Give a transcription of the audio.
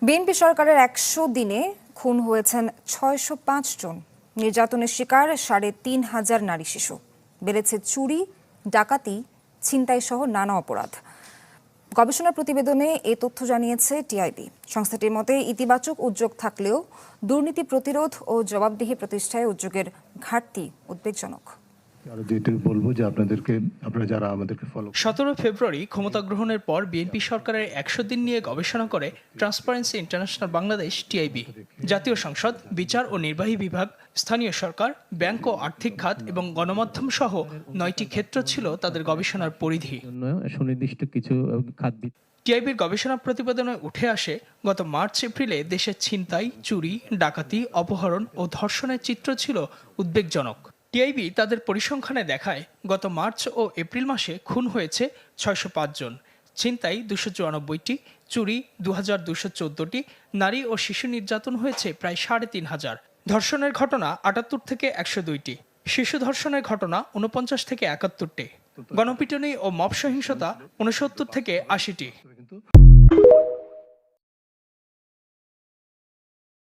BNP সরকারের ১০০ দিনে খুন হয়েছেন ৬০৫ জন। নির্যাতনের শিকার ৩,৫০০ নারী শিশু। বেড়েছে চুরি, ডাকাতি, ছিনতাই সহ নানা অপরাধ। গবেষণা প্রতিবেদনে এ তথ্য জানিয়েছে টিআইবি। সংস্থাটির মতে ইতিবাচক উদ্যোগ থাকলেও দুর্নীতি প্রতিরোধ ও জবাবদিহি প্রতিষ্ঠায় উদ্যোগের ঘাটতি উদ্বেগজনক। ১৭ ফেব্রুয়ারি ক্ষমতা গ্রহণের পর বিএনপি সরকারের ১০০ দিন নিয়ে গবেষণা করে ট্রান্সপারেন্সি ইন্টারন্যাশনাল বাংলাদেশ টিআইবি। জাতীয় সংসদ, বিচার ও নির্বাহী বিভাগ, স্থানীয় সরকার, ব্যাংক ও আর্থিক খাত এবং গণমাধ্যম সহ ৯টি ক্ষেত্র ছিল তাদের গবেষণার পরিধি। টিআইবির গবেষণা প্রতিবেদনে উঠে আসে, গত মার্চ এপ্রিলে দেশে ছিনতাই, চুরি, ডাকাতি, অপহরণ ও ধর্ষণের চিত্র ছিল উদ্বেগজনক। টিআইবি তাদের পরিসংখ্যানে দেখায়, গত মার্চ ও এপ্রিল মাসে খুন হয়েছে ৬০৫ জন, ছিনতাই ২৯৪টি, চুরি ২২১৪টি, নারী ও শিশু নির্যাতন হয়েছে প্রায় ৩,৫০০, ধর্ষণের ঘটনা ৭৮ থেকে ১০২টি, শিশু ধর্ষণের ঘটনা ৪৯ থেকে ৭১টি, গণপিটুনি ও মব সহিংসতা ৬৯ থেকে ৮০টি।